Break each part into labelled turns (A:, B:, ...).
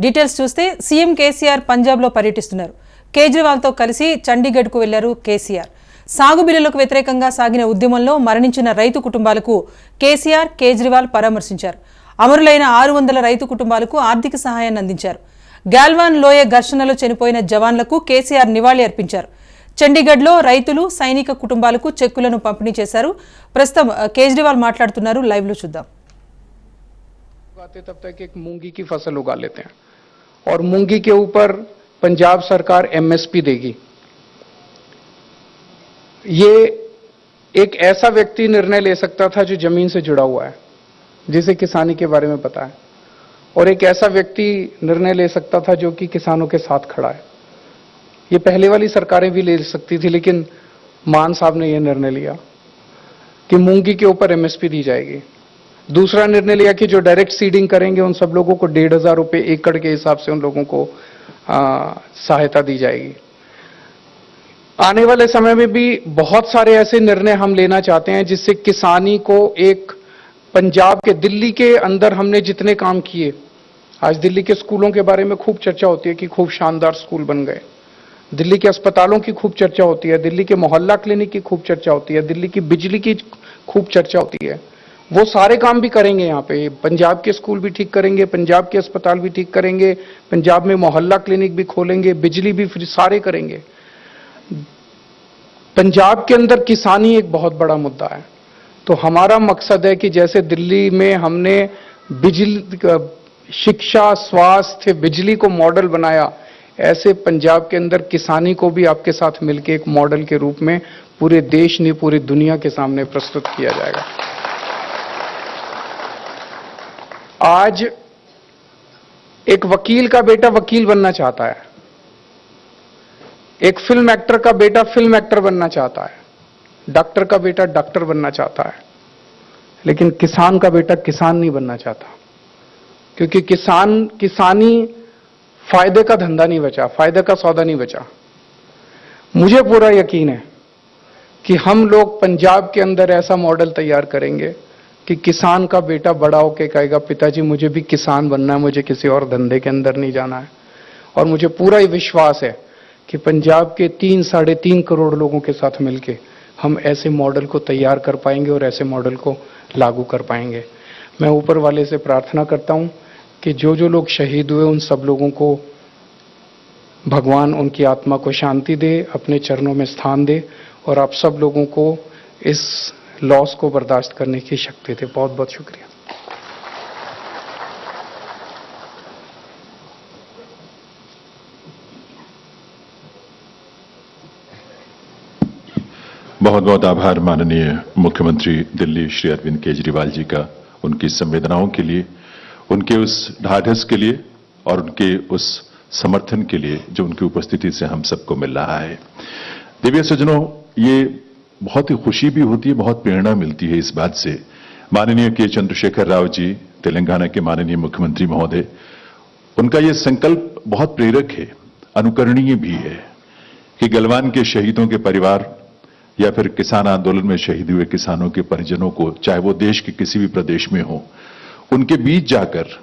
A: Details చూస్తే CM KCR పంజాబ్లో పర్యటిస్తున్నారు. కేజ్రీవాల్తో కలిసి చండీగఢ్కు వెళ్లారు కేసీఆర్. సాగు బిల్లులకు వ్యతిరేకంగా సాగిన ఉద్యమంలో మరణించిన రైతు కుటుంబాలకు కేసీఆర్, కేజ్రీవాల్ పరామర్శించారు. అమరులైన 600 రైతు కుటుంబాలకు ఆర్థిక సహాయాన్ని అందించారు. గాల్వాన్ లోయ ఘర్షణలో చనిపోయిన జవాన్లకు కేసీఆర్ నివాళి అర్పించారు. చండీగఢ్లో రైతులు, సైనిక కుటుంబాలకు చెక్కులను పంపిణీ చేశారు. ప్రస్తుతం కేజ్రీవాల్ మాట్లాడుతున్నారు. లైవ్ లో చూద్దాం.
B: तब तक एक मूंगी की फसल उगा लेते हैं और मूंगी के ऊपर पंजाब सरकार एमएसपी देगी। ये एक ऐसा व्यक्ति निर्णय ले सकता था जो जमीन से जुड़ा हुआ है, जिसे किसानी के बारे में पता है, और एक ऐसा व्यक्ति निर्णय ले सकता था जो कि किसानों के साथ खड़ा है। ये पहले वाली सरकारें भी ले सकती थी, लेकिन मान साहब ने यह निर्णय लिया कि मूंगी के ऊपर एमएसपी दी जाएगी। दूसरा निर्णय लिया कि जो डायरेक्ट सीडिंग करेंगे उन सब लोगों को 1,500 रुपए एकड़ के हिसाब से उन लोगों को सहायता दी जाएगी। आने वाले समय में भी बहुत सारे ऐसे निर्णय हम लेना चाहते हैं जिससे किसानी को एक पंजाब के, दिल्ली के अंदर हमने जितने काम किए, आज दिल्ली के स्कूलों के बारे में खूब चर्चा होती है कि खूब शानदार स्कूल बन गए। दिल्ली के अस्पतालों की खूब चर्चा होती है, दिल्ली के मोहल्ला क्लिनिक की खूब चर्चा होती है, दिल्ली की बिजली की खूब चर्चा होती है। वो सारे काम भी करेंगे यहाँ पे। पंजाब के स्कूल भी ठीक करेंगे, पंजाब के अस्पताल भी ठीक करेंगे, पंजाब में मोहल्ला क्लिनिक भी खोलेंगे, बिजली भी फ्री, सारे करेंगे। पंजाब के अंदर किसानी एक बहुत बड़ा मुद्दा है। तो हमारा मकसद है कि जैसे दिल्ली में हमने बिजली, शिक्षा, स्वास्थ्य, बिजली को मॉडल बनाया, ऐसे पंजाब के अंदर किसानी को भी आपके साथ मिलकर एक मॉडल के रूप में पूरे देश ने, पूरी दुनिया के सामने प्रस्तुत किया जाएगा। आज एक वकील का बेटा वकील बनना चाहता है, एक फिल्म एक्टर का बेटा फिल्म एक्टर बनना चाहता है, डॉक्टर का बेटा डॉक्टर बनना चाहता है, लेकिन किसान का बेटा किसान नहीं बनना चाहता, क्योंकि किसानी फायदे का धंधा नहीं बचा, फायदे का सौदा नहीं बचा। मुझे पूरा यकीन है कि हम लोग पंजाब के अंदर ऐसा मॉडल तैयार करेंगे कि किसान का बेटा बड़ा होकर कहेगा, पिताजी मुझे भी किसान बनना है, मुझे किसी और धंधे के अंदर नहीं जाना है। और मुझे पूरा ही विश्वास है कि पंजाब के 3-3.5 करोड़ लोगों के साथ मिलकर हम ऐसे मॉडल को तैयार कर पाएंगे और ऐसे मॉडल को लागू कर पाएंगे। मैं ऊपर वाले से प्रार्थना करता हूं कि जो जो लोग शहीद हुए उन सब लोगों को भगवान उनकी आत्मा को शांति दे, अपने चरणों में स्थान दे, और आप सब लोगों को इस लॉस को बर्दाश्त करने की शक्ति दे। बहुत बहुत शुक्रिया।
C: बहुत बहुत आभार माननीय मुख्यमंत्री दिल्ली श्री अरविंद केजरीवाल जी का, उनकी संवेदनाओं के लिए, उनके उस ढाढ़स के लिए और उनके उस समर्थन के लिए जो उनकी उपस्थिति से हम सबको मिल रहा है। दिव्य सज्जनों, ये बहुत ही खुशी भी होती है, बहुत प्रेरणा मिलती है इस बात से। माननीय के चंद्रशेखर राव जी, तेलंगाना के माननीय मुख्यमंत्री महोदय, उनका ये संकल्प बहुत प्रेरक है, अनुकरणीय भी है कि गलवान के शहीदों के परिवार या फिर किसान आंदोलन में शहीद हुए किसानों के परिजनों को, चाहे वो देश के किसी भी प्रदेश में हो, उनके बीच जाकर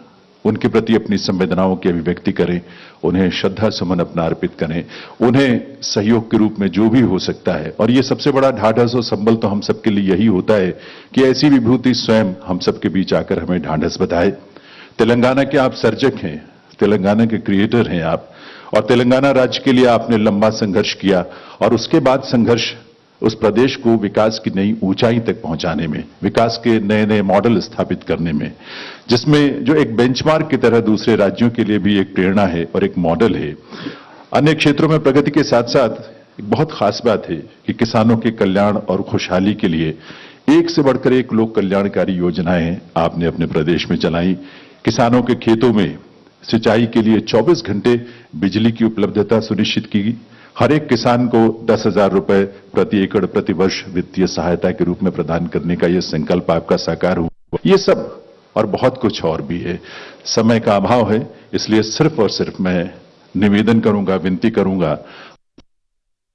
C: उनके प्रति अपनी संवेदनाओं की अभिव्यक्ति करें, उन्हें श्रद्धा सुमन अपना अर्पित करें, उन्हें सहयोग के रूप में जो भी हो सकता है। और ये सबसे बड़ा ढाढ़स और संबल तो हम सबके लिए यही होता है कि ऐसी विभूति स्वयं हम सबके बीच आकर हमें ढाढ़स बताए। तेलंगाना के आप सर्जक हैं, तेलंगाना के क्रिएटर हैं आप, और तेलंगाना राज्य के लिए आपने लंबा संघर्ष किया, और उसके बाद संघर्ष उस प्रदेश को विकास की नई ऊंचाई तक पहुंचाने में, विकास के नए नए मॉडल स्थापित करने में, जिसमें जो एक बेंचमार्क की तरह दूसरे राज्यों के लिए भी एक प्रेरणा है और एक मॉडल है। अन्य क्षेत्रों में प्रगति के साथ साथ एक बहुत खास बात है कि किसानों के कल्याण और खुशहाली के लिए एक से बढ़कर एक लोक कल्याणकारी योजनाएं आपने अपने प्रदेश में चलाई। किसानों के खेतों में सिंचाई के लिए 24 घंटे बिजली की उपलब्धता सुनिश्चित की। हर एक किसान को 10,000 रुपए प्रति एकड़ प्रति वर्ष वित्तीय सहायता के रूप में प्रदान करने का यह संकल्प आपका साकार हुआ। ये सब और बहुत कुछ और भी है। समय का अभाव है, इसलिए सिर्फ और सिर्फ मैं निवेदन करूंगा, विनती करूंगा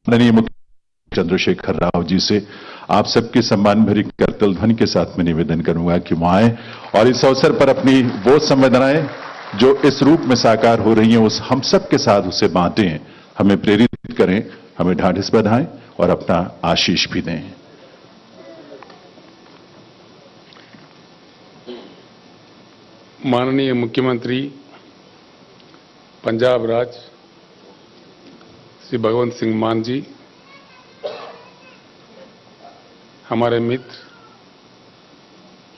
C: माननीय मुख्यमंत्री चंद्रशेखर राव जी से, आप सबके सम्मान भरी करतल ध्वनि के साथ में निवेदन करूंगा कि वहां आए और इस अवसर पर अपनी वो संवेदनाएं जो इस रूप में साकार हो रही हैं, उस हम सब के साथ उसे बांटें, हमें प्रेरित करें, हमें ढांढस बंधाएं और अपना आशीष भी दें।
D: माननीय मुख्यमंत्री पंजाब राज्य श्री भगवंत सिंह मान जी, हमारे मित्र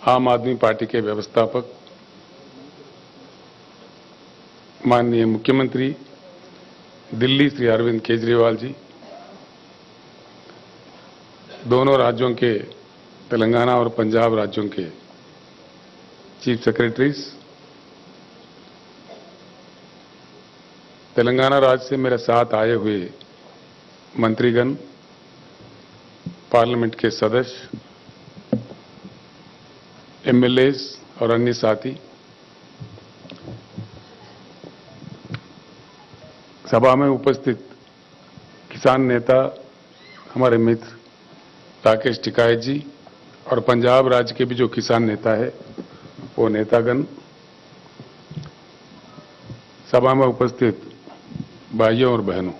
D: आम आदमी पार्टी के व्यवस्थापक माननीय मुख्यमंत्री दिल्ली श्री अरविंद केजरीवाल जी, दोनों राज्यों के तेलंगाना और पंजाब राज्यों के चीफ सेक्रेटरीज, तेलंगाना राज्य से मेरे साथ आए हुए मंत्रीगण, पार्लियामेंट के सदस्य, एमएलएज और अन्य साथी, सभा में उपस्थित किसान नेता हमारे मित्र राकेश टिकायत जी और पंजाब राज्य के भी जो किसान नेता है वो नेतागण, सभा में उपस्थित भाइयों और बहनों,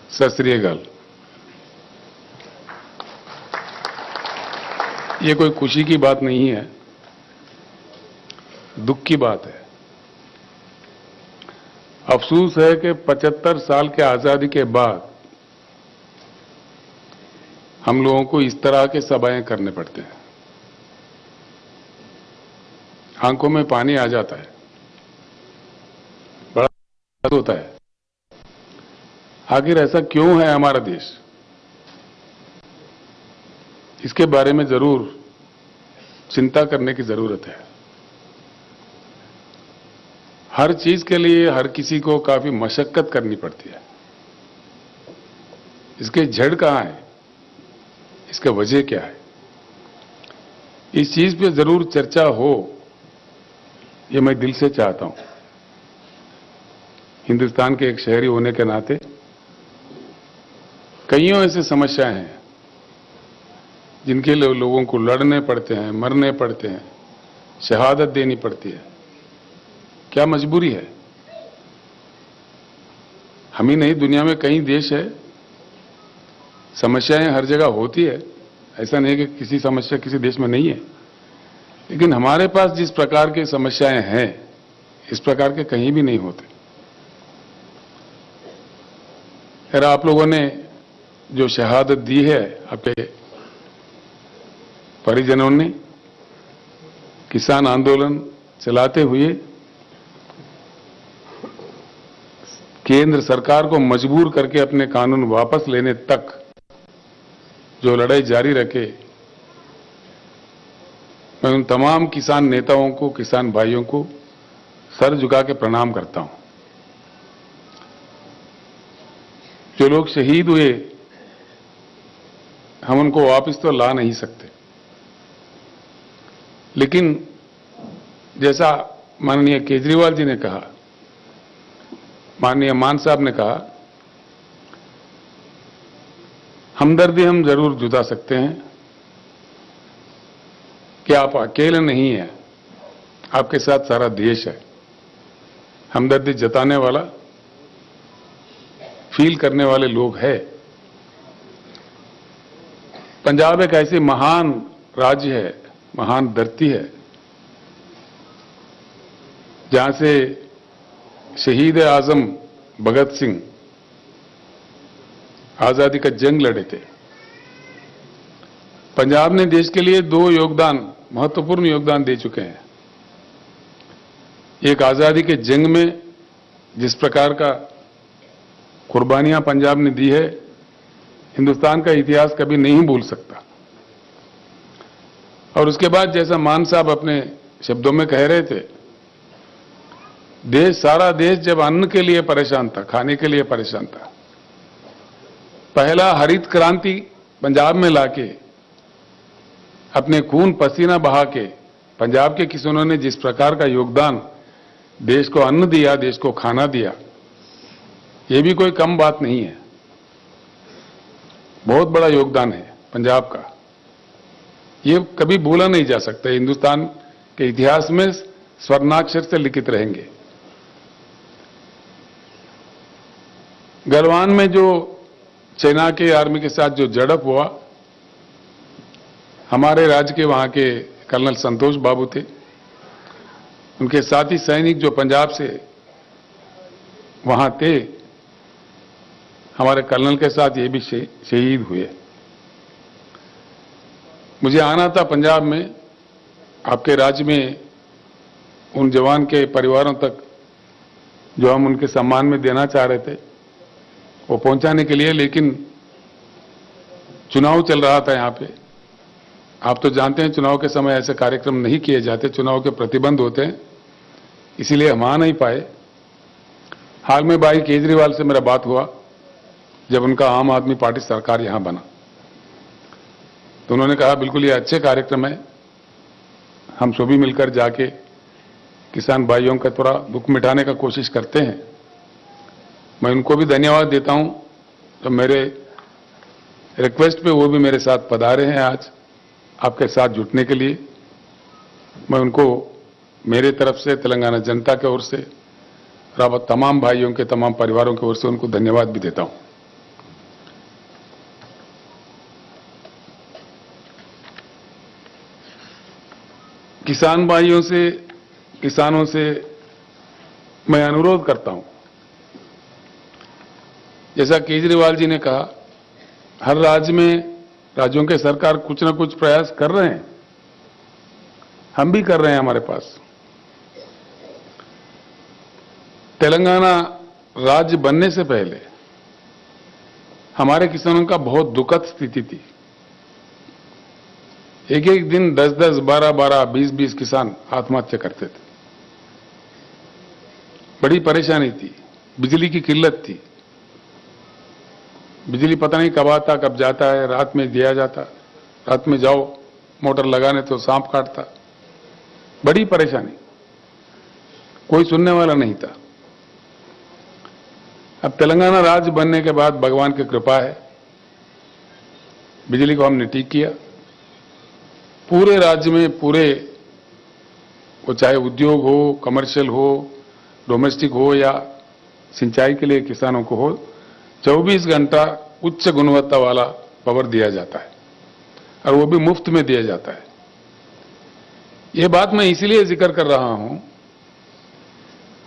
D: सत श्री अकाल। ये कोई खुशी की बात नहीं है, दुख की बात है। अफसोस है कि 75 साल के आजादी के बाद हम लोगों को इस तरह के सभाएं करने पड़ते हैं। आंखों में पानी आ जाता है, बड़ा होता है। आखिर ऐसा क्यों है हमारा देश? इसके बारे में जरूर चिंता करने की जरूरत है। हर चीज के लिए हर किसी को काफी मशक्कत करनी पड़ती है। इसके जड़ कहां है? इसका वजह क्या है? इस चीज पे जरूर चर्चा हो, ये मैं दिल से चाहता हूं। हिंदुस्तान के एक शहरी होने के नाते कईयों ऐसी समस्याएं हैं जिनके लिए लोगों को लड़ने पड़ते हैं, मरने पड़ते हैं, शहादत देनी पड़ती है। क्या मजबूरी है? हम ही नहीं, दुनिया में कई देश है, समस्याएं हर जगह होती है। ऐसा नहीं कि किसी समस्या किसी देश में नहीं है, लेकिन हमारे पास जिस प्रकार की समस्याएं हैं, इस प्रकार के कहीं भी नहीं होते। खैर, आप लोगों ने जो शहादत दी है, आपके परिजनों ने किसान आंदोलन चलाते हुए केंद्र सरकार को मजबूर करके अपने कानून वापस लेने तक जो लड़ाई जारी रखे, मैं उन तमाम किसान नेताओं को, किसान भाइयों को सर झुका के प्रणाम करता हूं। जो लोग शहीद हुए, हम उनको वापस तो ला नहीं सकते, लेकिन जैसा माननीय केजरीवाल जी ने कहा, माननीय मान साहब ने कहा, हमदर्दी हम जरूर जुटा सकते हैं कि आप अकेले नहीं हैं, आपके साथ सारा देश है। हमदर्दी जताने वाला, फील करने वाले लोग हैं। पंजाब एक ऐसी महान राज्य है, महान धरती है, जहां से शहीद आजम भगत सिंह आजादी का जंग लड़े थे। पंजाब ने देश के लिए 2 महत्वपूर्ण योगदान दे चुके हैं। एक, आजादी के जंग में जिस प्रकार का कुर्बानियां पंजाब ने दी है, हिंदुस्तान का इतिहास कभी नहीं भूल सकता। और उसके बाद जैसा मान साहब अपने शब्दों में कह रहे थे, सारा देश जब अन्न के लिए परेशान था, खाने के लिए परेशान था, पहला हरित क्रांति पंजाब में लाके अपने खून पसीना बहा के पंजाब के किसानों ने जिस प्रकार का योगदान देश को अन्न दिया, देश को खाना दिया, ये भी कोई कम बात नहीं है। बहुत बड़ा योगदान है पंजाब का, ये कभी भूला नहीं जा सकता। हिंदुस्तान कि इतिहास में स्वर्णाक्षर से लिखित रहेंगे। गलवान में जो सेना के आर्मी के साथ जो झड़प हुआ, हमारे राज्य के वहां के कर्नल संतोष बाबू थे, उनके साथी सैनिक जो पंजाब से वहां थे, हमारे कर्नल के साथ ये भी शहीद हुए। मुझे आना था पंजाब में, आपके राज्य में उन जवान के परिवारों तक जो हम उनके सम्मान में देना चाह रहे थे वो पहुंचाने के लिए, लेकिन चुनाव चल रहा था यहाँ पे। आप तो जानते हैं चुनाव के समय ऐसे कार्यक्रम नहीं किए जाते, चुनाव के प्रतिबंध होते हैं, इसीलिए हम आ नहीं पाए। हाल में भाई केजरीवाल से मेरा बात हुआ जब उनका आम आदमी पार्टी सरकार यहां बना, तो उन्होंने कहा बिल्कुल ये अच्छे कार्यक्रम है, हम सभी मिलकर जाके किसान भाइयों का थोड़ा दुख मिटाने का कोशिश करते हैं। मैं उनको भी धन्यवाद देता हूं, तो मेरे रिक्वेस्ट पे वो भी मेरे साथ पधारे हैं आज आपके साथ जुटने के लिए। मैं उनको मेरे तरफ से, तेलंगाना जनता की ओर से और अब तमाम भाइयों के, तमाम परिवारों की ओर से उनको धन्यवाद भी देता हूं। किसान भाइयों से, किसानों से मैं अनुरोध करता हूं, जैसा केजरीवाल जी ने कहा, हर राज्य में राज्यों के सरकार कुछ ना कुछ प्रयास कर रहे हैं, हम भी कर रहे हैं। हमारे पास तेलंगाना राज्य बनने से पहले हमारे किसानों का बहुत दुखद स्थिति थी। एक एक दिन 10-10, 12-12, 20-20 किसान आत्महत्या करते थे। बड़ी परेशानी थी, बिजली की किल्लत थी, बिजली पता नहीं कब आता कब जाता है, रात में दिया जाता, रात में जाओ मोटर लगाने तो सांप काटता, बड़ी परेशानी, कोई सुनने वाला नहीं था। अब तेलंगाना राज्य बनने के बाद भगवान की कृपा है, बिजली को हमने ठीक किया। पूरे राज्य में, पूरे वो चाहे उद्योग हो, कमर्शियल हो, डोमेस्टिक हो या सिंचाई के लिए किसानों को हो, 24 घंटा उच्च गुणवत्ता वाला पावर दिया जाता है और वो भी मुफ्त में दिया जाता है। ये बात मैं इसीलिए जिक्र कर रहा हूं,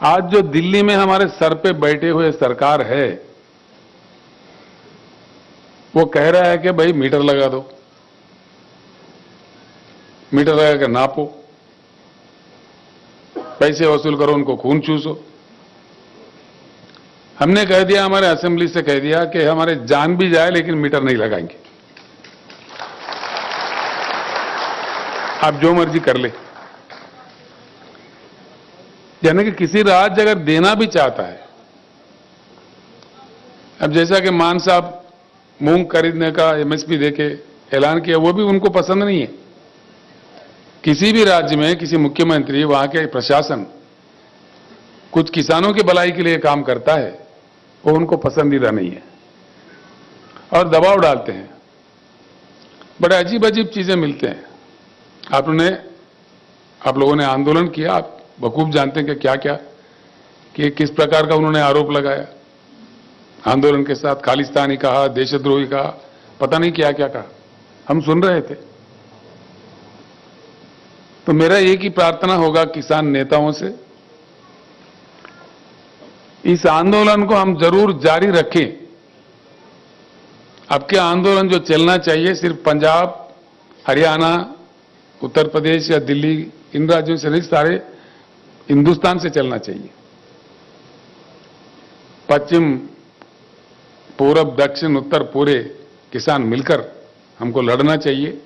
D: आज जो दिल्ली में हमारे सर पे बैठे हुए सरकार है, वो कह रहा है कि भाई मीटर लगा दो, मीटर लगा के नापो, पैसे वसूल करो, उनको खून चूसो। हमने कह दिया, हमारे असेंबली से कह दिया कि हमारे जान भी जाए लेकिन मीटर नहीं लगाएंगे, आप जो मर्जी कर ले। यानी कि किसी राज्य अगर देना भी चाहता है, अब जैसा कि मान साहब मूंग खरीदने का एमएसपी देके ऐलान किया, वो भी उनको पसंद नहीं है। किसी भी राज्य में किसी मुख्यमंत्री, वहां के प्रशासन कुछ किसानों की भलाई के लिए काम करता है, वो उनको पसंदीदा नहीं है और दबाव डालते हैं। बड़े अजीब अजीब चीजें मिलते हैं। आप लोगों ने आंदोलन किया, आप बखूब जानते हैं कि क्या क्या, कि किस प्रकार का उन्होंने आरोप लगाया आंदोलन के साथ, खालिस्तानी कहा, देशद्रोही कहा, पता नहीं क्या क्या कहा, हम सुन रहे थे। तो मेरा एक ही प्रार्थना होगा किसान नेताओं से, इस आंदोलन को हम जरूर जारी रखें। अब के आंदोलन जो चलना चाहिए सिर्फ पंजाब, हरियाणा, उत्तर प्रदेश या दिल्ली, इन राज्यों से नहीं, सारे हिंदुस्तान से चलना चाहिए। पश्चिम, पूरब, दक्षिण, उत्तर पूरे किसान मिलकर हमको लड़ना चाहिए।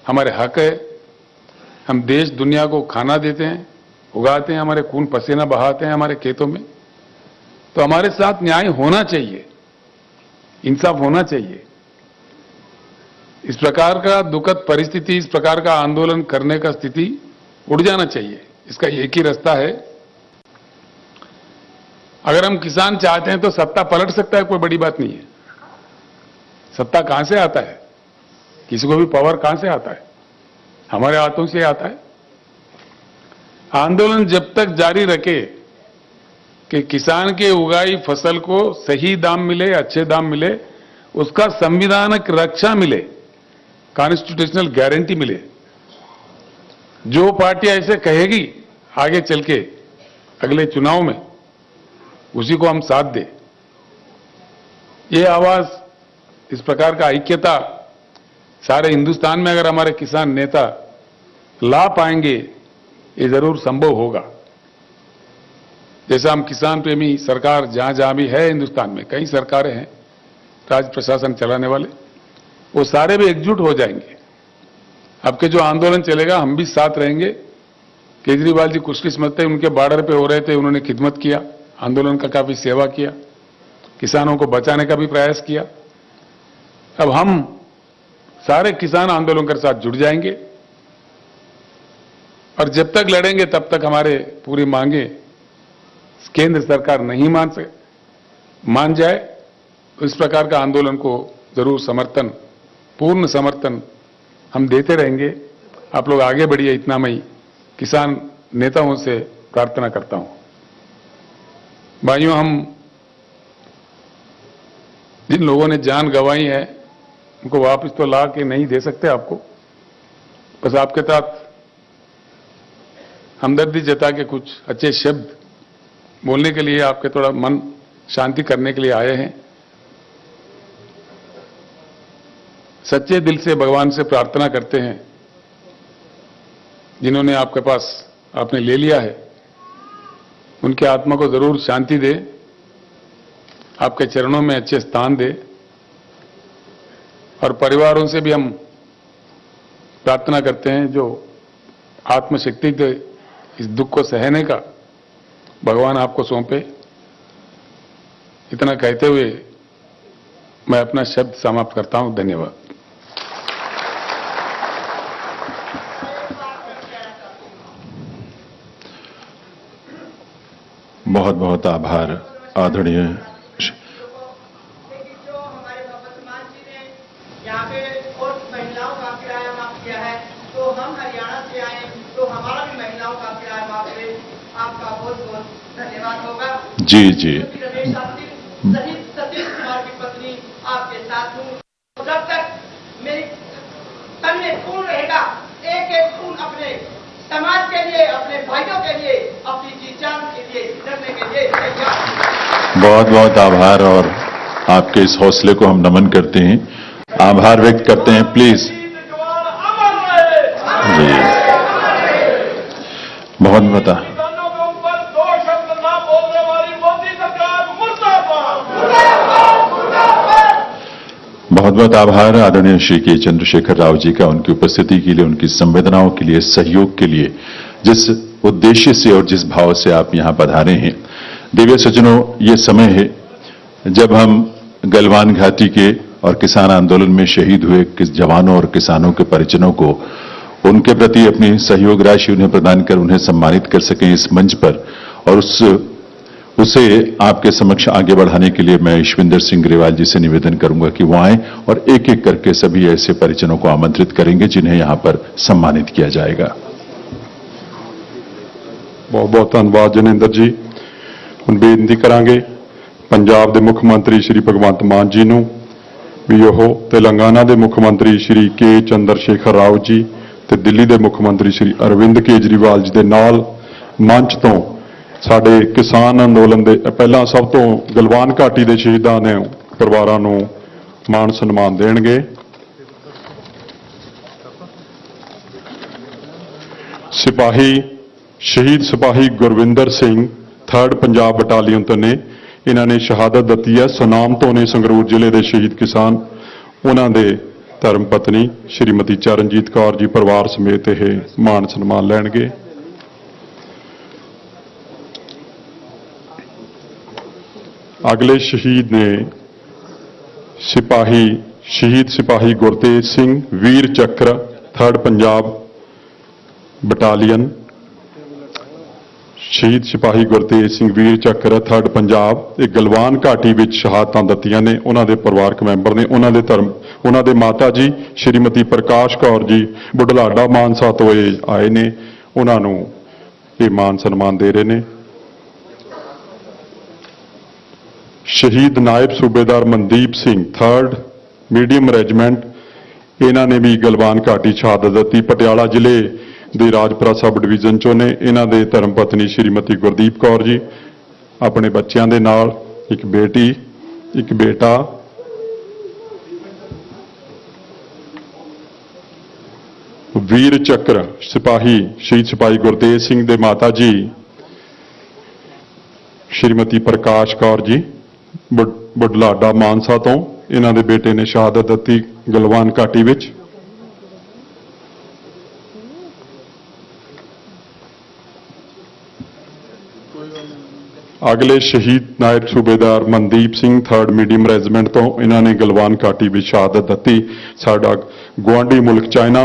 D: हमारे हक है, हम देश दुनिया को खाना देते हैं, उगाते हैं, हमारे खून पसीना बहाते हैं हमारे खेतों में, तो हमारे साथ न्याय होना चाहिए, इंसाफ होना चाहिए। इस प्रकार का दुखद परिस्थिति, इस प्रकार का आंदोलन करने का स्थिति उड़ जाना चाहिए। इसका एक ही रास्ता है, अगर हम किसान चाहते हैं तो सत्ता पलट सकता है, कोई बड़ी बात नहीं है। सत्ता कहां से आता है? किसी को भी पावर कहां से आता है? हमारे हाथों से आता है। आंदोलन जब तक जारी रखे कि किसान के उगाई फसल को सही दाम मिले, अच्छे दाम मिले, उसका संविधानिक रक्षा मिले, कॉन्स्टिट्यूशनल गारंटी मिले। जो पार्टी ऐसे कहेगी आगे चल के अगले चुनाव में, उसी को हम साथ दें। ये आवाज, इस प्रकार का ऐक्यता सारे हिंदुस्तान में अगर हमारे किसान नेता ला पाएंगे, ये जरूर संभव होगा। जैसा हम किसान प्रेमी सरकार जहां जहां भी है हिंदुस्तान में, कई सरकारें हैं राज प्रशासन चलाने वाले, वो सारे भी एकजुट हो जाएंगे। आपके जो आंदोलन चलेगा हम भी साथ रहेंगे। केजरीवाल जी खुशकिस्मत थे, उनके बॉर्डर पे हो रहे थे, उन्होंने खिदमत किया, आंदोलन का काफी सेवा किया, किसानों को बचाने का भी प्रयास किया। अब हम सारे किसान आंदोलन के साथ जुड़ जाएंगे और जब तक लड़ेंगे तब तक हमारे पूरी मांगे केंद्र सरकार नहीं मान जाए, तो इस प्रकार का आंदोलन को जरूर समर्थन, पूर्ण समर्थन हम देते रहेंगे। आप लोग आगे बढ़िए, इतना मैं किसान नेताओं से प्रार्थना करता हूं। भाइयों, हम जिन लोगों ने जान गंवाई है उनको वापस तो ला के नहीं दे सकते आपको, बस आपके साथ हमदर्दी जता के कुछ अच्छे शब्द बोलने के लिए, आपके थोड़ा मन शांति करने के लिए आए हैं। सच्चे दिल से भगवान से प्रार्थना करते हैं, जिन्होंने आपके पास आपने ले लिया है, उनके आत्मा को जरूर शांति दे, आपके चरणों में अच्छे स्थान दे। और परिवारों से भी हम प्रार्थना करते हैं, जो आत्मशक्ति दे इस दुख को सहने का, भगवान आपको सौंपे। इतना कहते हुए मैं अपना शब्द समाप्त करता हूं। धन्यवाद।
C: बहुत बहुत आभार आदरणीय।
E: जो हमारे वर्तमान जी ने यहाँ पे और महिलाओं का किराया माफ किया है, तो हम हरियाणा से आए तो हमारा भी महिलाओं का किराया माफ है। आपका बहुत बहुत धन्यवाद होगा।
C: जी जी।
E: रमेश शहीद सतीश कुमार की पत्नी आपके साथ हूँ। जब तक मेरी तन में खून रहेगा, एक एक खून अपने समाज के लिए, अपने भाइयों के लिए, अपनी जी जान के लिए लड़ने के लिए तैयार।
C: बहुत बहुत आभार, और आपके इस हौसले को हम नमन करते हैं, आभार व्यक्त करते हैं। प्लीज जी, बहुत बता।
F: किसानों के ऊपर दो शब्द ना बोलने वाली मोदी सरकार मुर्दाबाद।
C: बहुत बहुत आभार आदरणीय श्री के चंद्रशेखर राव जी का, उनकी उपस्थिति के लिए, उनकी संवेदनाओं के लिए, सहयोग के लिए, जिस उद्देश्य से और जिस भाव से आप यहां पधारे हैं। दिव्य सज्जनों, ये समय है जब हम गलवान घाटी के और किसान आंदोलन में शहीद हुए जवानों और किसानों के परिजनों को, उनके प्रति अपनी सहयोग राशि उन्हें प्रदान कर उन्हें सम्मानित कर सकें इस मंच पर, और उसे आपके समक्ष आगे बढ़ाने के लिए मैं ईश्विंदर सिंह ग्रेवाल जी से निवेदन करूंगा कि वो आए और एक एक करके सभी ऐसे परिजनों को आमंत्रित करेंगे जिन्हें यहां पर सम्मानित किया जाएगा।
G: बहुत बहुत धन्यवाद जनेंद्र जी। ਹੁਣ ਬੇਨਤੀ ਕਰਾਂਗੇ ਪੰਜਾਬ ਦੇ ਮੁੱਖ ਮੰਤਰੀ ਸ਼੍ਰੀ ਭਗਵੰਤ ਮਾਨ ਜੀ ਨੂੰ ਵੀ ਉਹ ਤੇਲੰਗਾਨਾ ਦੇ ਮੁੱਖ ਮੰਤਰੀ ਸ਼੍ਰੀ ਕੇ ਚੰਦਰਸ਼ੇਖਰ ਰਾਓ ਜੀ ਤੇ ਦਿੱਲੀ ਦੇ ਮੁੱਖ ਮੰਤਰੀ ਸ਼੍ਰੀ ਅਰਵਿੰਦ ਕੇਜਰੀਵਾਲ ਜੀ ਦੇ ਨਾਲ ਮੰਚ ਤੋਂ ਸਾਡੇ ਕਿਸਾਨ ਅੰਦੋਲਨ ਦੇ ਪਹਿਲਾਂ ਸਭ ਤੋਂ ਗਲਵਾਨ ਘਾਟੀ ਦੇ ਸ਼ਹੀਦਾਂ ਨੇ ਪਰਿਵਾਰਾਂ ਨੂੰ ਮਾਣ ਸਨਮਾਨ ਦੇਣਗੇ। ਸਿਪਾਹੀ शहीद सिपाही गुरविंदर सिंह 3rd पंजाब बटालियन तो ने इन्होंने शहादत दती है। सुनाम तो ने संगरूर जिले के शहीद किसान, उन्होंने धर्म पत्नी श्रीमती चरणजीत कौर जी परिवार समेत यह मान सन्मान लैणगे। अगले शहीद ने शहीद सिपाही गुरतेज सिंह वीर चक्र 3rd पंजाब बटालियन। शहीद सिपाही गुरतेज सिंह वीर चक्र 3rd पंजाब एक गलवान घाटी में शहादतां दत्तियां ने, उन्होंने परिवारक मैंबर ने, उन्होंने माता जी श्रीमती प्रकाश कौर जी बुढ़लाडा मानसा तो आए ने, उन्होंने ਇਹ ਮਾਨ ਸਨਮਾਨ ਦੇ ਰਹੇ ਨੇ। ਸ਼ਹੀਦ ਨਾਇਬ ਸੂਬੇਦਾਰ Mandeep Singh 3rd medium regiment, ਇਹਨਾਂ ਨੇ ਵੀ ਗਲਵਾਨ ਘਾਟੀ ਸ਼ਹਾਦਤ ਦਿੱਤੀ। ਪਟਿਆਲਾ ਜ਼ਿਲ੍ਹੇ ਦੇ ਰਾਜਪੁਰਾ ਸਬ ਡਿਵੀਜ਼ਨ ਚੋਂ ਨੇ। ਇਹਨਾਂ ਦੇ ਧਰਮ ਪਤਨੀ ਸ਼੍ਰੀਮਤੀ ਗੁਰਦੀਪ ਕੌਰ ਜੀ ਆਪਣੇ ਬੱਚਿਆਂ ਦੇ ਨਾਲ, ਇੱਕ ਬੇਟੀ ਇੱਕ ਬੇਟਾ। ਵੀਰ ਚੱਕਰ ਸਿਪਾਹੀ ਸ਼ਹੀਦ ਸਿਪਾਹੀ ਗੁਰਤੇਜ ਸਿੰਘ ਦੇ ਮਾਤਾ ਜੀ ਸ਼੍ਰੀਮਤੀ ਪ੍ਰਕਾਸ਼ ਕੌਰ ਜੀ ਬੁਢਲਾਡਾ ਮਾਨਸਾ ਤੋਂ, ਇਹਨਾਂ ਦੇ ਬੇਟੇ ਨੇ ਸ਼ਹਾਦਤ ਦਿੱਤੀ ਗਲਵਾਨ ਘਾਟੀ ਵਿੱਚ। ਅਗਲੇ ਸ਼ਹੀਦ ਨਾਇਬ ਸੂਬੇਦਾਰ Mandeep Singh 3rd medium regiment ਤੋਂ, ਇਹਨਾਂ ਨੇ ਗਲਵਾਨ ਘਾਟੀ ਵਿੱਚ ਸ਼ਹਾਦਤ ਦਿੱਤੀ। ਸਾਡਾ ਗੁਆਂਢੀ ਮੁਲਕ ਚਾਈਨਾ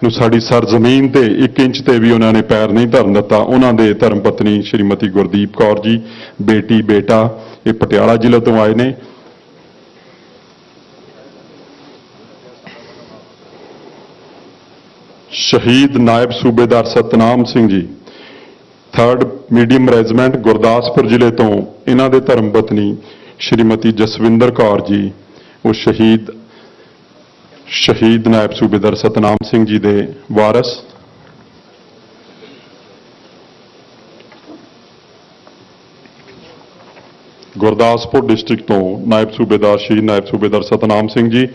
G: ਨੂੰ ਸਾਡੀ ਸਰਜ਼ਮੀਨ ਤੇ 1 ਇੰਚ ਤੇ ਵੀ ਉਹਨਾਂ ਨੇ ਪੈਰ ਨਹੀਂ ਧਰਨ ਦਿੱਤਾ। ਉਹਨਾਂ ਦੇ ਧਰਮ ਪਤਨੀ ਸ਼੍ਰੀਮਤੀ ਗੁਰਦੀਪ ਕੌਰ ਜੀ, ਬੇਟੀ ਬੇਟਾ, ਇਹ ਪਟਿਆਲਾ ਜ਼ਿਲ੍ਹੇ ਤੋਂ ਆਏ ਨੇ। ਸ਼ਹੀਦ ਨਾਇਬ ਸੂਬੇਦਾਰ Satnam Singh ji 3rd medium regiment Gurdaspur ਜ਼ਿਲ੍ਹੇ ਤੋਂ, ਇਹਨਾਂ ਦੇ ਧਰਮ ਪਤਨੀ ਸ਼੍ਰੀਮਤੀ ਜਸਵਿੰਦਰ ਕੌਰ ਜੀ ਉਹ ਸ਼ਹੀਦ ਨਾਇਬ ਸੂਬੇਦਾਰ ਸਤਨਾਮ ਸਿੰਘ ਜੀ ਦੇ ਵਾਰਸ। ਗੁਰਦਾਸਪੁਰ ਡਿਸਟ੍ਰਿਕਟ ਤੋਂ ਨਾਇਬ ਸੂਬੇਦਾਰ ਸ਼ਹੀਦ ਨਾਇਬ ਸੂਬੇਦਾਰ ਸਤਨਾਮ ਸਿੰਘ ਜੀ,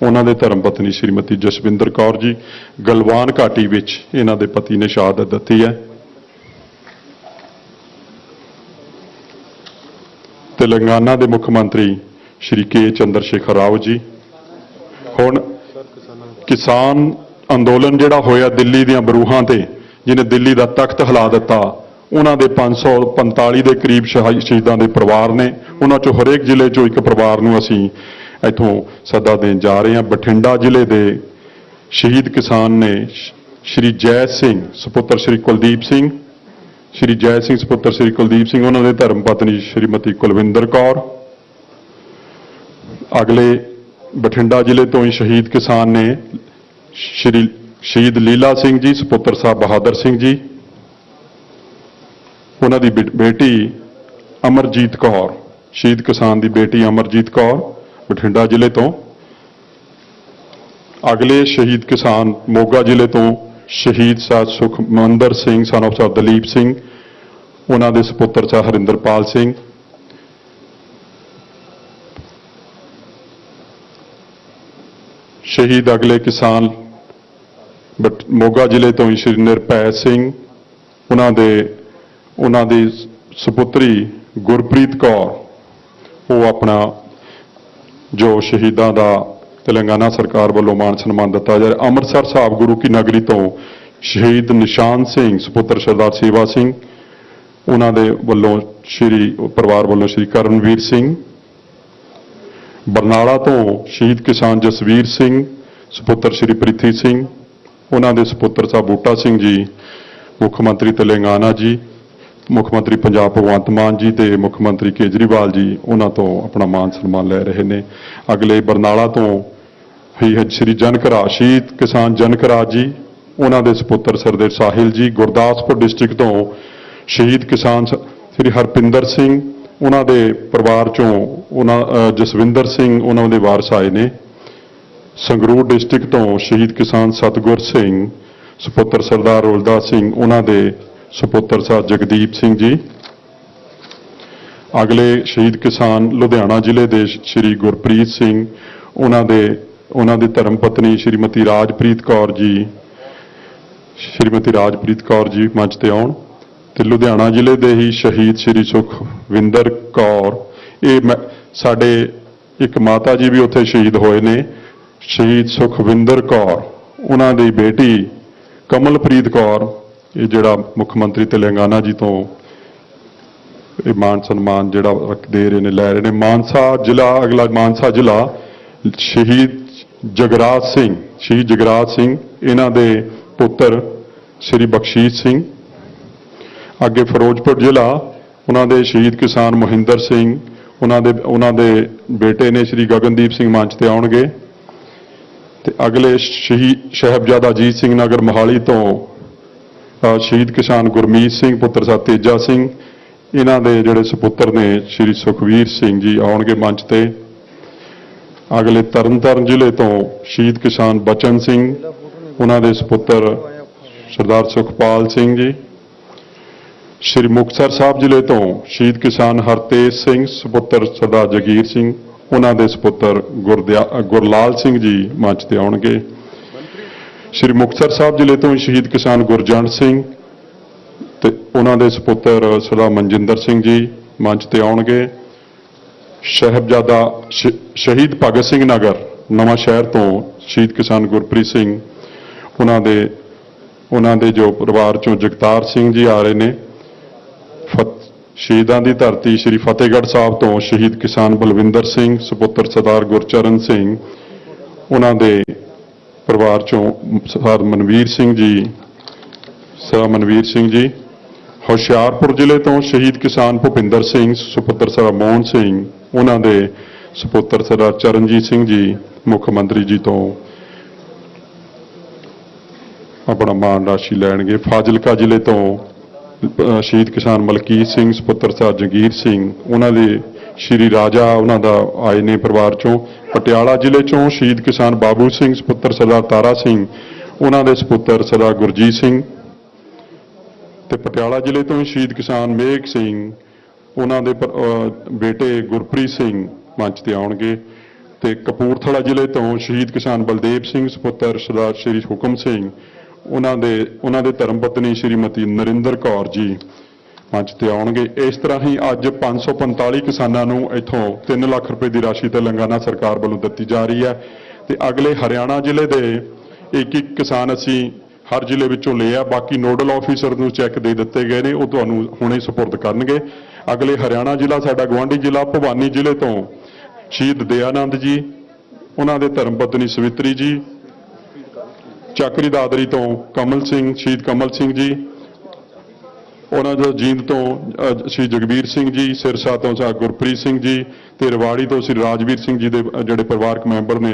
G: ਉਹਨਾਂ ਦੇ ਧਰਮ ਪਤਨੀ ਸ਼੍ਰੀਮਤੀ ਜਸਵਿੰਦਰ ਕੌਰ ਜੀ ਗਲਵਾਨ ਘਾਟੀ ਵਿੱਚ ਇਹਨਾਂ ਦੇ ਪਤੀ ਨੇ ਸ਼ਹਾਦਤ ਦਿੱਤੀ ਹੈ। तेलंगाना के मुख्य मंत्री श्री के चंद्रशेखर राव जी, हुण किसान अंदोलन जिहड़ा होया दिल्ली दीआं बरूहां ते, जिन्हें दिल्ली का तख्त हिला दिता, उन्हां दे 545 के करीब शहीदां दे परिवार ने। उन्हां चों हरेक जिले चों एक परिवार नूं असीं इत्थों सदा देण जा रहे हैं। बठिंडा जिले के शहीद किसान ने श्री जय सिंह सुपुत्र श्री कुलदीप सिंह, श्री जय सिंह सुपुत्र श्री कुलदीप सिंह, उन्होंने धर्म पत्नी श्रीमती कुलविंदर कौर। अगले बठिंडा जिले तो ही शहीद किसान ने श्री शहीद लीला सिंह जी सुपुत्र साहब बहादुर सिंह जी, उन्होंने बेटी अमरजीत कौर, शहीद किसान की बेटी अमरजीत कौर बठिंडा जिले तो। अगले शहीद किसान मोगा जिले तो शहीद साहब सुखमंदर सिंह सन ऑफ साहब दलीप सिंह, उन्होंने सुपुत्र साहब हरिंदरपाल सिंह। शहीद अगले किसान मोगा जिले तो ही श्री निरभै सिंह, उन्होंने सुपुत्री गुरप्रीत कौर, वो अपना जो शहीदों का तेलंगाना सरकार वालों मान सन्मान दिता जाए। अमृतसर साहब गुरु की नगरी तो शहीद निशान सिंह सुपुत्र सरदार सेवा सिंह, उन्होंने वालों श्री परिवार वालों श्री करनवीर सिंह। बरनाला तो शहीद किसान जसवीर सिंह सुपुत्र श्री प्रीति सिंह, उन्होंने सुपुत्र साहब बूटा सिंह जी मुख्यमंत्री तेलंगाना जी, मुख्यमंत्री पंजाब भगवंत मान जी ते मुख्यमंत्री केजरीवाल जी उन्हों तो अपना मान सन्मान ले रहे हैं। अगले बरनाला तो ही श्री जनकरा शहीद किसान जनकरा जी, उन्होंने सुपुत्र सरदेव साहिल जी। गुरदासपुर डिस्ट्रिक्ट तो शहीद किसान श्री हरपिंदर सिंह, उन्होंने परिवार चों जसविंदर सिंह उन्होंने वारस आए ने। संगरूर डिस्ट्रिक्ट तो शहीद किसान सतगुर सिंह सुपुत्र सरदार रोलदास सिंह, उन्होंने सुपुत्र साहब जगदीप सिंह जी। अगले शहीद किसान लुधियाना जिले के श्री गुरप्रीत सिंह, उन्होंने धर्म पत्नी श्रीमती राजप्रीत कौर जी, श्रीमती राजप्रीत कौर जी मंच ते आउण। ते लुधियाना जिले के ही शहीद श्री सुखविंदर कौर, ये साडे एक माता जी भी उत्थे शहीद होए ने, शहीद सुखविंदर कौर, उन्होंने बेटी कमलप्रीत कौर, ये जिहड़ा मुख्यमंत्री तेलंगाना जी तो ये मान सन्मान जिहड़ा दे रहे ने लै रहे ने। मानसा जिला, अगला मानसा जिला शहीद जगराज सिंह, इन्हां दे पुत्र श्री बख्शीश सिंह। अगे फिरोजपुर जिला, उन्होंने शहीद किसान मोहिंदर सिंह, उन्होंने बेटे ने श्री गगनदीप सिंह मंच ते आउणगे। ते अगले शहीद साहिबजादा अजीत सिंह नगर मोहाली तो शहीद किसान गुरमीत सिंह पुत्र सा तेजा सिंह, इन्हां दे जिहड़े सुपुत्र ने श्री सुखवीर सिंह जी आउणगे मंच ते। अगले तरनताਰਨ जिले तो शहीद किसान बचन सिंह, उन्हां दे सुपुत्र सरदार सुखपाल सिंह जी। श्री मुक्तसर साहब जिले तो शहीद किसान हरतेज सिंह सुपुत्र सरदार जगीर सिंह, उन्हां दे सुपुत्र गुरलाल सिंह जी मंच ते आउणगे। श्री मुक्तसर साहब जिले तो शहीद किसान गुरजंट सिंह ते उन्हां दे सुपुत्र सरदार मनजिंदर सिंह जी मंच ते आउणगे। साहिबजादा शहीद भगत सिंह नगर नवां शहर तो शहीद किसान गुरप्रीत सिंह, उन्हां दे जो परिवार चों जगतार सिंह जी आ रहे ने। शहीदां दी धरती श्री फतेहगढ़ साहब तो शहीद किसान बलविंदर सिंह सुपुत्र सरदार गुरचरण सिंह, उन्हां दे परिवार चों सरदार मनवीर सिंह जी। हुशियारपुर जिले तो शहीद किसान भुपिंदर सिंह सुपुत्र सरदार मोहन सिंह, उन्हां दे सुपुत्र सरदार चरणजीत सिंह जी मुख्यमंत्री जी तो अपना मान राशि लैणगे। फाजिलका जिले तो शहीद किसान मलकीत सिंह सुपुत्र सरदार जगीर सिंह, उन्हां दे श्री राजा उन्हां दा आए ने परिवार चों। पटियाला जिले चों शहीद किसान बाबू सिंह सुपुत्र सरदार तारा सिंह, उन्हां दे सुपुत्र सरदार गुरजीत सिंह ते पटियाला जिले तो शहीद किसान मेघ सिंह, उन्हां दे बेटे गुरप्रीत सिंह मंच ते आउणगे। ते कपूरथला जिले तो शहीद किसान बलदेव सिंह सुपुत्र सरदार श्री हुकम सिंह, उन्हां दे धर्म पत्नी श्रीमती नरिंदर कौर जी मंच ते आउणगे। इस तरह ही अज 545 किसानां नूं इत्थों 3 लाख रुपए की राशि तेलंगाना सरकार वालों दित्ती जा रही है। ते अगले हरियाणा जिले दे एक किसान असीं हर जिले विचों ले आ, बाकी नोडल ऑफिसर नूं चैक दे दित्ते गए ने, वो तुहानूं हुणे सुपुर्द करनगे। अगले हरियाणा जिला साडा गवांढी जिला भवानी जिले तो शहीद दयानंद जी, उन्हां दे धर्म पत्नी सवित्री जी। चाकरी दादरी तो कमल सिंह शहीद कमल सिंह जी, उन्हां दे जींद तो श्री जगबीर सिंह जी। सिरसा तो सा गुरप्रीत सिंह जी ते रवाड़ी तो श्री राजवीर सिंह जी दे जिहड़े परिवारक मैंबर ने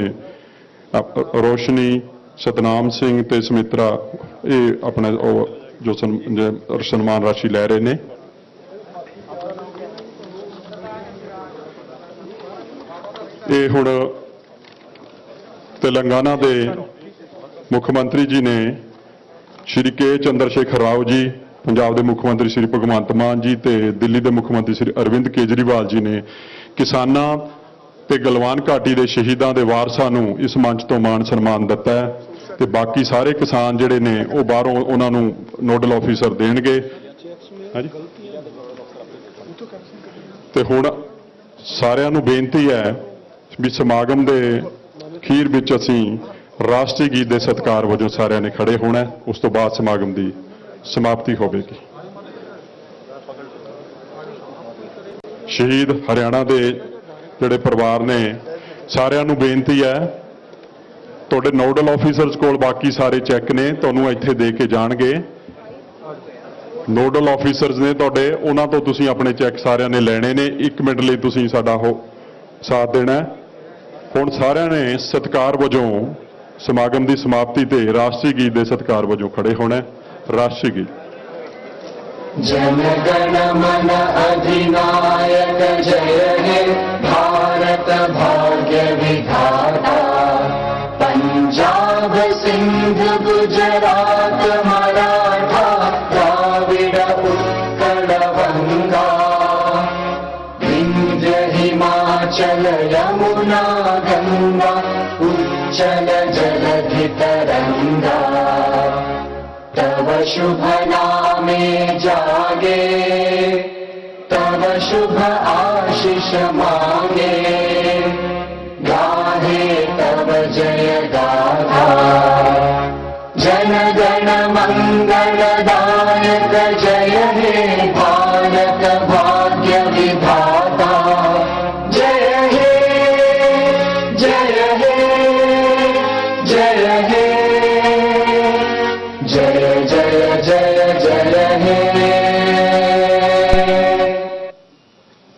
G: रोशनी सतनाम सिंह ते सुमित्रा, ये अपना जो सन्मान राशि लै रहे ने। ये हुण तेलंगाना दे मुख्यमंत्री जी ने श्री के चंद्रशेखर राव जी, पंजाब के मुख्यमंत्री श्री भगवंत मान जी ते दिल्ली के मुख्यमंत्री श्री अरविंद केजरीवाल जी ने किसानां ते गलवान घाटी के शहीदों के वारसां नूं इस मंच तो मान सन्मान दिता है। ते बाकी सारे किसान जिहड़े ने वो बाहरों उन्हां नूं नोडल ऑफिसर देणगे। ते हुण सारिआं नूं बेनती है भी समागम के अखीर विच असीं राष्ट्रीय गीत के सत्कार वजों सारिआं ने खड़े होना, उस तो बाद समागम की समाप्ति होगी। शहीद हरियाणा के जिहड़े परिवार ने सारिआं नूं बेनती है, तुहाडे नोडल ऑफिसर्स कोल बाकी सारे चैक ने, तुहानूं इत्थे दे के जाणगे। नोडल ऑफिसर्स ने तुहाडे, उन्हां तो तुसीं अपने चैक सारिआं ने लैणे ने। 1 मिनट लई तुसीं साडा साथ देना है। हुण सारिआं ने सत्कार वजों समागम की समाप्ति ते राष्ट्रीय गीत के सत्कार वजों खड़े होना है। राष्ट्रीय गीत।
H: जन गण मन अधिनायक जय हे भारत भाग्य विधाता, पंजाब सिंध गुजरात मराठा द्राविड़ उत्कल बंगा, विंध्य हिमाचल यमुना गंगा उच्चल जलधि तरंगा, तव शुभ नामे जागे, तव शुभ आशीष मांगे।